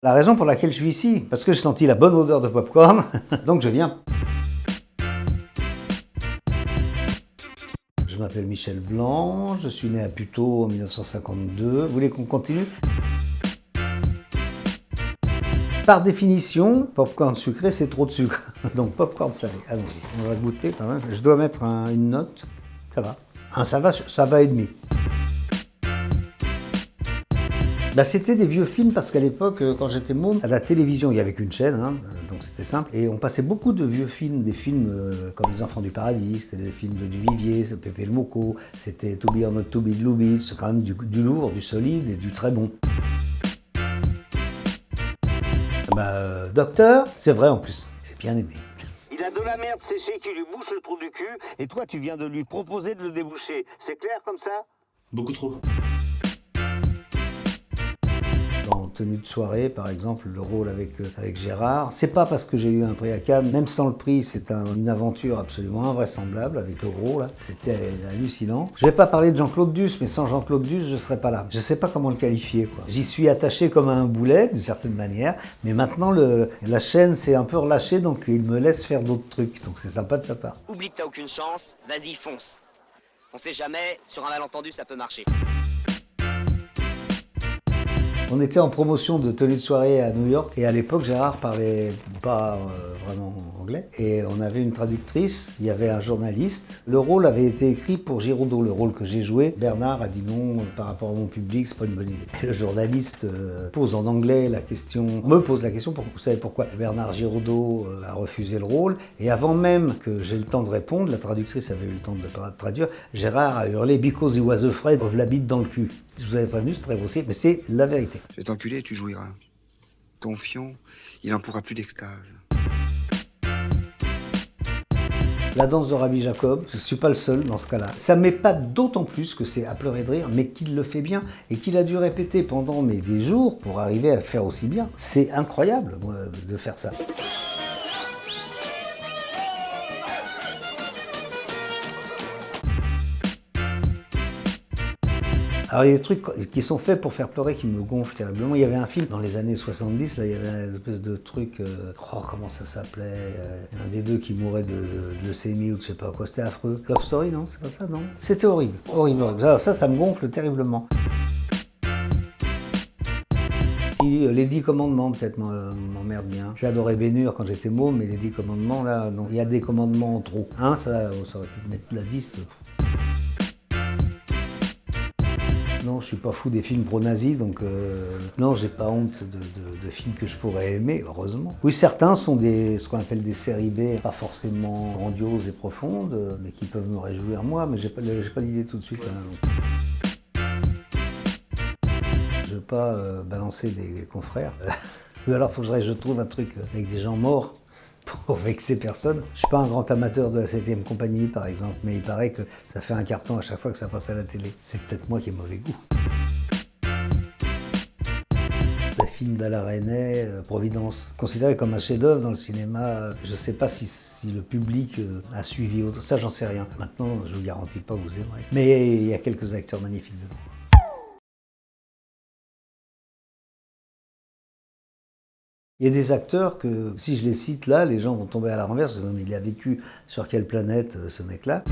La raison pour laquelle je suis ici, parce que j'ai senti la bonne odeur de popcorn, donc je viens. Je m'appelle Michel Blanc, je suis né à Puteaux en 1952. Vous voulez qu'on continue? Par définition, popcorn sucré, c'est trop de sucre. Donc popcorn salé, allons-y. On va goûter quand même. Je dois mettre une note, ça va. Ça va et demi. Bah, c'était des vieux films parce qu'à l'époque, quand j'étais môme, à la télévision, il n'y avait qu'une chaîne, hein, donc c'était simple. Et on passait beaucoup de vieux films, des films comme Les Enfants du Paradis, c'était des films de Duvivier, Pépé le Moko, c'était To Be or Not To Be de Lubitsch, c'est quand même du lourd, du solide et du très bon. Docteur, c'est vrai en plus, j'ai bien aimé. Il a de la merde séchée qui lui bouche le trou du cul, et toi tu viens de lui proposer de le déboucher. C'est clair comme ça? Beaucoup trop. Dans Tenue de soirée, par exemple, le rôle avec Gérard, c'est pas parce que j'ai eu un prix à Cannes, même sans le prix, c'est une aventure absolument invraisemblable avec le gros là, c'était hallucinant. Je vais pas parler de Jean-Claude Duss, mais sans Jean-Claude Duss, je serais pas là. Je sais pas comment le qualifier quoi. J'y suis attaché comme à un boulet, d'une certaine manière, mais maintenant la chaîne s'est un peu relâchée, donc il me laisse faire d'autres trucs, donc c'est sympa de sa part. Oublie que t'as aucune chance, vas-y fonce. On sait jamais, sur un malentendu ça peut marcher. On était en promotion de Tenue de soirée à New York et à l'époque Gérard parlait pas vraiment anglais et on avait une traductrice, il y avait un journaliste. Le rôle avait été écrit pour Giraudot, le rôle que j'ai joué. Bernard a dit non, par rapport à mon public, c'est pas une bonne idée. Et le journaliste pose en anglais la question, me pose la question, vous savez pourquoi Bernard Giraudot a refusé le rôle et avant même que j'ai le temps de répondre, la traductrice avait eu le temps de traduire, Gérard a hurlé « Because he was afraid of la bite dans le cul ». Je vous avais prévenu, c'est très grossier, mais c'est la vérité. Je vais t'enculer et tu jouiras. Ton fion, il n'en pourra plus d'extase. La danse de Rabbi Jacob, je ne suis pas le seul dans ce cas-là. Ça m'épate d'autant plus que c'est à pleurer de rire, mais qu'il le fait bien et qu'il a dû répéter pendant des jours pour arriver à le faire aussi bien. C'est incroyable moi, de faire ça. Alors il y a des trucs qui sont faits pour faire pleurer qui me gonflent terriblement. Il y avait un film dans les années 70, là il y avait une espèce de truc, comment ça s'appelait, un des deux qui mourait de leucémie ou de je sais pas quoi, c'était affreux. Love Story, non? C'est pas ça, non? C'était horrible, horrible, horrible. Alors ça me gonfle terriblement. Les 10 commandements peut-être m'emmerdent bien. J'ai adoré Bénur quand j'étais môme, mais les 10 commandements là, non. Il y a des commandements en trop. Ça aurait pu mettre la 10. Non, je suis pas fou des films pro-nazis, donc non, j'ai pas honte de films que je pourrais aimer, heureusement. Oui, certains sont ce qu'on appelle des séries B, pas forcément grandioses et profondes, mais qui peuvent me réjouir moi, mais j'ai pas d'idée tout de suite. Hein. Je veux pas balancer des confrères. Ou alors, faut que je trouve un truc avec des gens morts pour vexer personne. Je suis pas un grand amateur de la 7e compagnie, par exemple, mais il paraît que ça fait un carton à chaque fois que ça passe à la télé. C'est peut-être moi qui ai mauvais goût. Le film d'Alain Resnais, Providence, considéré comme un chef-d'œuvre dans le cinéma. Je sais pas si le public a suivi autre. Ça, j'en sais rien. Maintenant, je vous garantis pas que vous aimerez. Mais il y a quelques acteurs magnifiques dedans. Il y a des acteurs que, si je les cite là, les gens vont tomber à la renverse, mais il a vécu sur quelle planète ce mec-là?